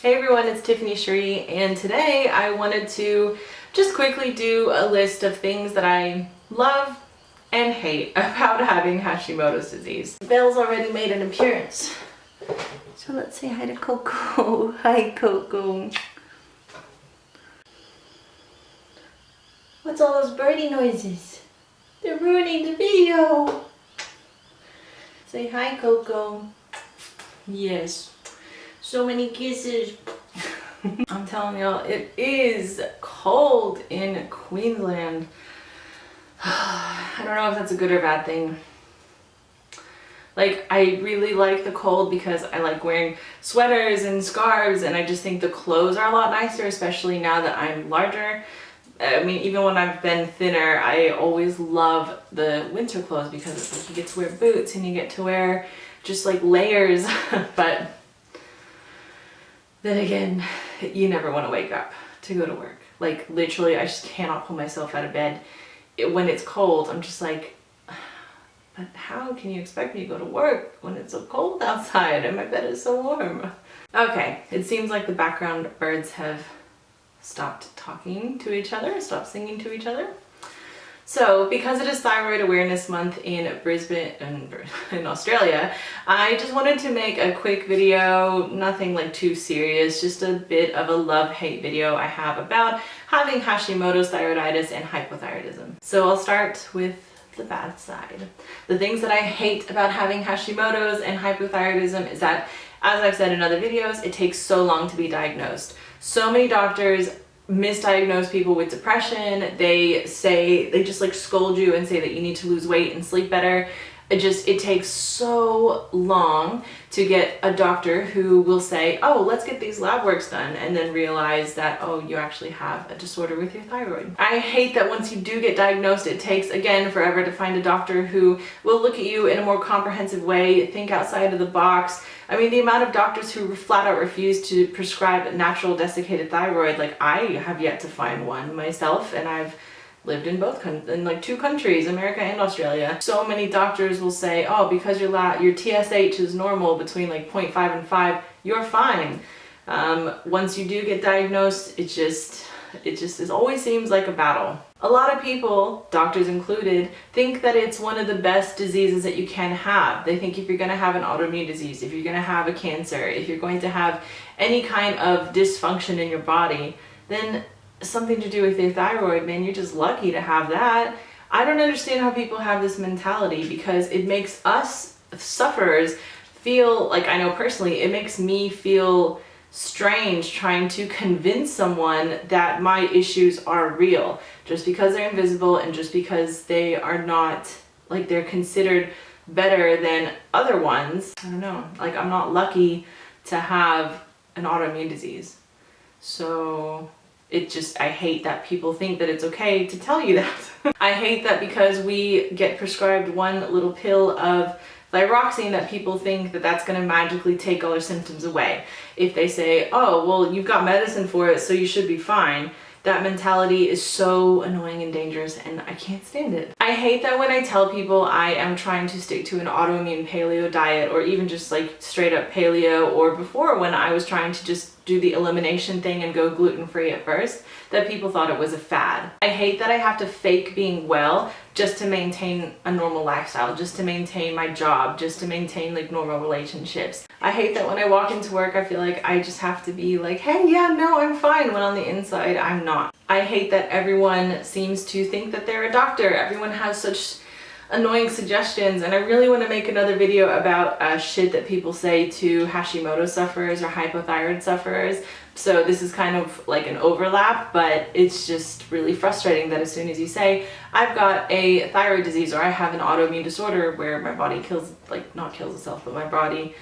Hey everyone, it's Tiffany Cherie, and today I wanted to just quickly do a list of things that I love and hate about having Hashimoto's disease. Belle's already made an appearance, so let's say hi to Coco. Hi Coco. What's all those birdie noises? They're ruining the video. Say hi Coco. Yes. So many kisses. I'm telling y'all, it is cold in Queensland. I don't know if that's a good or bad thing. Like, I really like the cold because I like wearing sweaters and scarves, and I just think the clothes are a lot nicer, especially now that I'm larger. I mean, even when I've been thinner, I always love the winter clothes because it's like you get to wear boots and you get to wear just like layers. But then again, you never want to wake up to go to work. Like, literally, I just cannot pull myself out of bed. When it's cold, I'm just like, but how can you expect me to go to work when it's so cold outside and my bed is so warm? Okay, it seems like the background birds have stopped talking to each other, stopped singing to each other. So, because it is Thyroid Awareness Month in Brisbane, in Australia, I just wanted to make a quick video, nothing like too serious, just a bit of a love-hate video I have about having Hashimoto's thyroiditis and hypothyroidism. So I'll start with the bad side. The things that I hate about having Hashimoto's and hypothyroidism is that, as I've said in other videos, it takes so long to be diagnosed. So many doctors misdiagnose people with depression. They just like scold you and say that you need to lose weight and sleep better. It takes so long to get a doctor who will say, oh, let's get these lab works done, and then realize that, oh, you actually have a disorder with your thyroid. I hate that once you do get diagnosed, it takes, again, forever to find a doctor who will look at you in a more comprehensive way, think outside of the box. I mean, the amount of doctors who flat out refuse to prescribe natural desiccated thyroid, like I have yet to find one myself, and I've lived in in like 2 countries, America and Australia. So many doctors will say, oh, because your TSH is normal between like 0.5 and 5, you're fine. Once you do get diagnosed, it just always seems like a battle. A lot of people, doctors included, think that it's one of the best diseases that you can have. They think if you're going to have an autoimmune disease, if you're going to have a cancer, if you're going to have any kind of dysfunction in your body, then something to do with your thyroid, man, you're just lucky to have that. I don't understand how people have this mentality, because it makes us sufferers feel like, I know personally, it makes me feel strange trying to convince someone that my issues are real just because they're invisible and just because they are not, like, they're considered better than other ones. I don't know, like, I'm not lucky to have an autoimmune disease. So I hate that people think that it's okay to tell you that. I hate that because we get prescribed one little pill of thyroxine that people think that that's going to magically take all our symptoms away. If they say, oh, well, you've got medicine for it, so you should be fine. That mentality is so annoying and dangerous, and I can't stand it. I hate that when I tell people I am trying to stick to an autoimmune paleo diet, or even just like straight up paleo, or before when I was trying to just do the elimination thing and go gluten-free at first, that people thought it was a fad. I hate that I have to fake being well just to maintain a normal lifestyle, just to maintain my job, just to maintain like normal relationships. I hate that when I walk into work, I feel like I just have to be like, hey, yeah, no, I'm fine, when on the inside, I'm not. I hate that everyone seems to think that they're a doctor. Everyone has such annoying suggestions, and I really want to make another video about shit that people say to Hashimoto sufferers or hypothyroid sufferers. So this is kind of like an overlap, but it's just really frustrating that as soon as you say, I've got a thyroid disease, or I have an autoimmune disorder where my body kills, like, not kills itself, but my body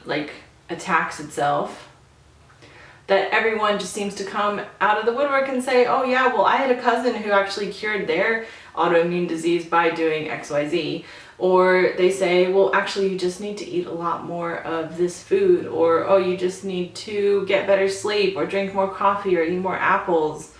like attacks itself, that everyone just seems to come out of the woodwork and say, oh yeah, well, I had a cousin who actually cured their autoimmune disease by doing XYZ. Or they say, well, actually, you just need to eat a lot more of this food. Or, oh, you just need to get better sleep, or drink more coffee, or eat more apples.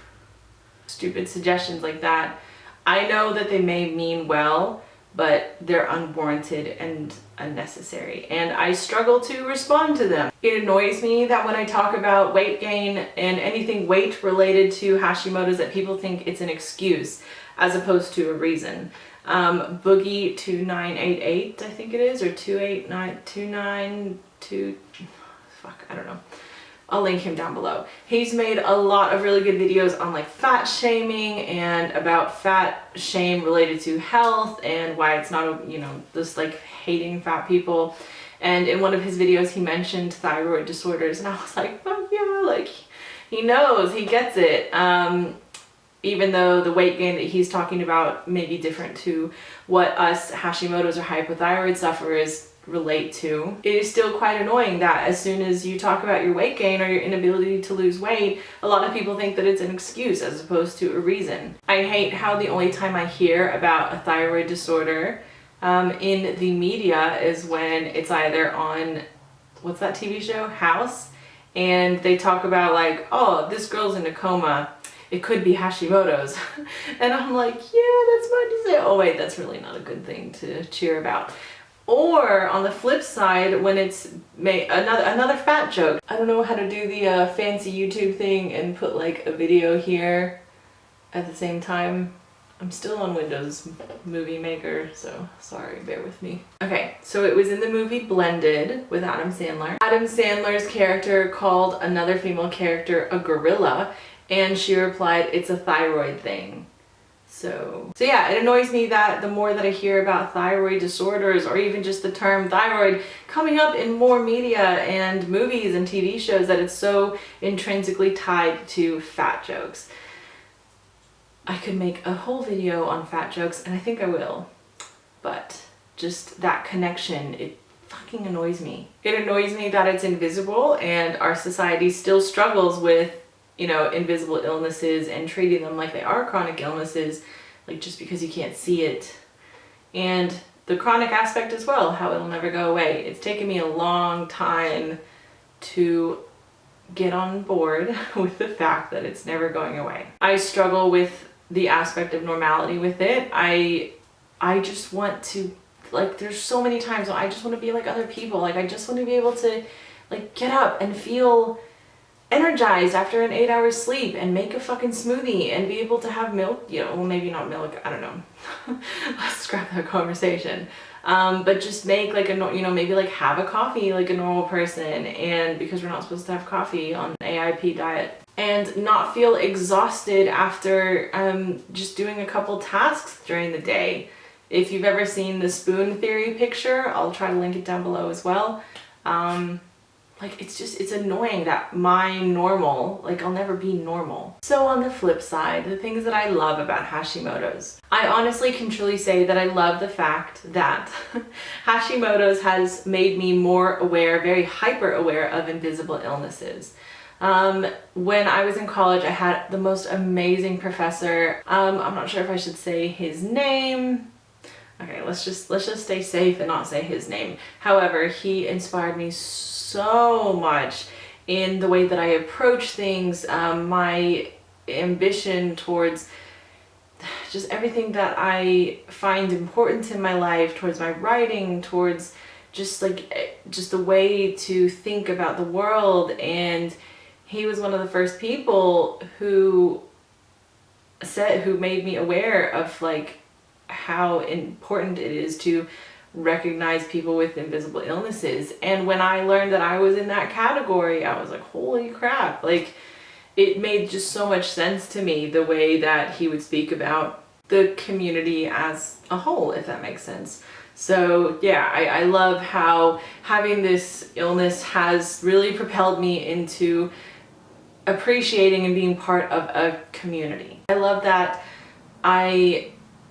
Stupid suggestions like that. I know that they may mean well, but they're unwarranted, and unnecessary, and I struggle to respond to them. It annoys me that when I talk about weight gain and anything weight related to Hashimoto's, that people think it's an excuse as opposed to a reason. Boogie 2988, I think it is, or 289292, fuck, I don't know. I'll link him down below. He's made a lot of really good videos on like fat shaming and about fat shame related to health and why it's not, you know, just like hating fat people. And in one of his videos he mentioned thyroid disorders, and I was like, oh yeah, like he knows, he gets it. Even though the weight gain that he's talking about may be different to what us Hashimoto's or hypothyroid sufferers relate to, it is still quite annoying that as soon as you talk about your weight gain or your inability to lose weight, a lot of people think that it's an excuse as opposed to a reason. I hate how the only time I hear about a thyroid disorder in the media is when it's either on, what's that TV show, House, and they talk about like, oh, this girl's in a coma, it could be Hashimoto's. And I'm like, yeah, that's fine to say. Oh wait, that's really not a good thing to cheer about. Or on the flip side, when it's another fat joke. I don't know how to do the fancy YouTube thing and put like a video here at the same time. I'm still on Windows Movie Maker, so sorry, bear with me. Okay, so it was in the movie Blended with Adam Sandler. Adam Sandler's character called another female character a gorilla, and she replied, it's a thyroid thing. So yeah, it annoys me that the more that I hear about thyroid disorders or even just the term thyroid coming up in more media and movies and TV shows, that it's so intrinsically tied to fat jokes. I could make a whole video on fat jokes, and I think I will, but just that connection, it fucking annoys me. It annoys me that it's invisible and our society still struggles with, you know, invisible illnesses and treating them like they are chronic illnesses, like just because you can't see it. And the chronic aspect as well, how it'll never go away. It's taken me a long time to get on board with the fact that it's never going away. I struggle with the aspect of normality with it. I just want to, like, there's so many times I just want to be like other people. Like, I just want to be able to like get up and feel energized after an 8-hour sleep and make a fucking smoothie and be able to have milk, you know, well maybe not milk, I don't know. Let's scrap that conversation. But just make like a, you know, maybe like have a coffee like a normal person, and because we're not supposed to have coffee on AIP diet, and not feel exhausted after just doing a couple tasks during the day. If you've ever seen the spoon theory picture, I'll try to link it down below as well. Like, it's annoying that my normal, like, I'll never be normal. So on the flip side, the things that I love about Hashimoto's, I honestly can truly say that I love the fact that Hashimoto's has made me more aware, very hyper aware of invisible illnesses. When I was in college, I had the most amazing professor. I'm not sure if I should say his name. Okay, let's just stay safe and not say his name. However, he inspired me so much in the way that I approach things, my ambition towards just everything that I find important in my life, towards my writing, towards just the way to think about the world. And he was one of the first people who made me aware of like how important it is to recognize people with invisible illnesses. And when I learned that I was in that category, I was like, holy crap, like it made just so much sense to me the way that he would speak about the community as a whole, if that makes sense. So yeah, I love how having this illness has really propelled me into appreciating and being part of a community. I love that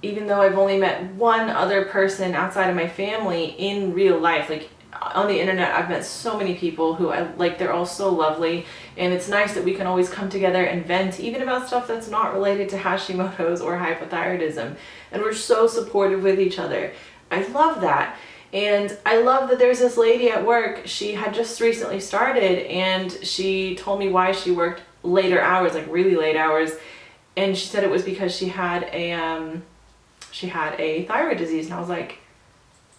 even though I've only met one other person outside of my family in real life, like on the internet, I've met so many people who they're all so lovely, and it's nice that we can always come together and vent even about stuff that's not related to Hashimoto's or hypothyroidism, and we're so supportive with each other. I love that. And I love that there's this lady at work, she had just recently started, and she told me why she worked later hours, like really late hours, and she said it was because she had a thyroid disease. And I was like,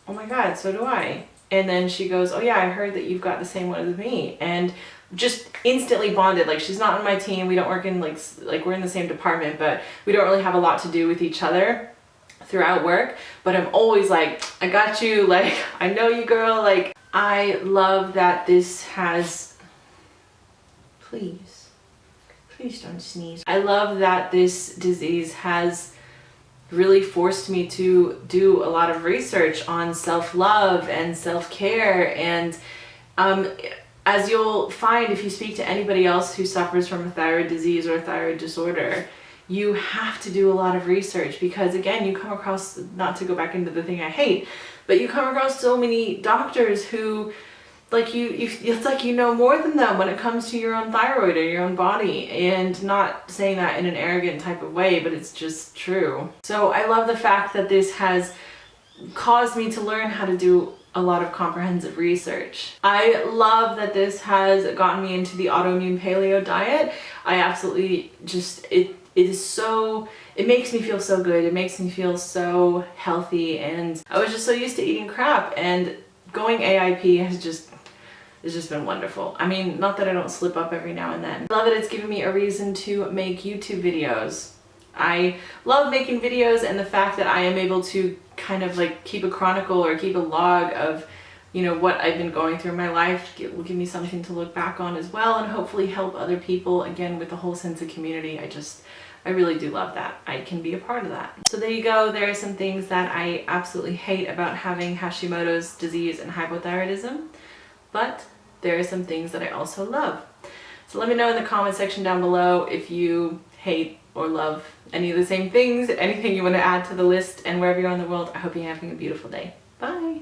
oh my God, so do I. And then she goes, oh yeah, I heard that you've got the same one as me. And just instantly bonded. Like, she's not on my team. We don't work in like we're in the same department, but we don't really have a lot to do with each other throughout work. But I'm always like, I got you. Like, I know you, girl. Like, I love that this has, please don't sneeze. I love that this disease has really forced me to do a lot of research on self-love and self-care. And as you'll find if you speak to anybody else who suffers from a thyroid disease or a thyroid disorder, you have to do a lot of research, because again, you come across, not to go back into the thing I hate, but you come across so many doctors who, like, it's like you know more than them when it comes to your own thyroid or your own body. And not saying that in an arrogant type of way, but it's just true. So I love the fact that this has caused me to learn how to do a lot of comprehensive research. I love that this has gotten me into the autoimmune paleo diet. I absolutely just, it is so, it makes me feel so good. It makes me feel so healthy. And I was just so used to eating crap, and going AIP has just, it's just been wonderful. I mean, not that I don't slip up every now and then. I love that it's given me a reason to make YouTube videos. I love making videos, and the fact that I am able to kind of like keep a chronicle or keep a log of, you know, what I've been going through in my life will give me something to look back on as well, and hopefully help other people, again, with the whole sense of community. I really do love that. I can be a part of that. So there you go. There are some things that I absolutely hate about having Hashimoto's disease and hypothyroidism, but there are some things that I also love. So let me know in the comment section down below if you hate or love any of the same things, anything you want to add to the list, and wherever you are in the world, I hope you're having a beautiful day. Bye!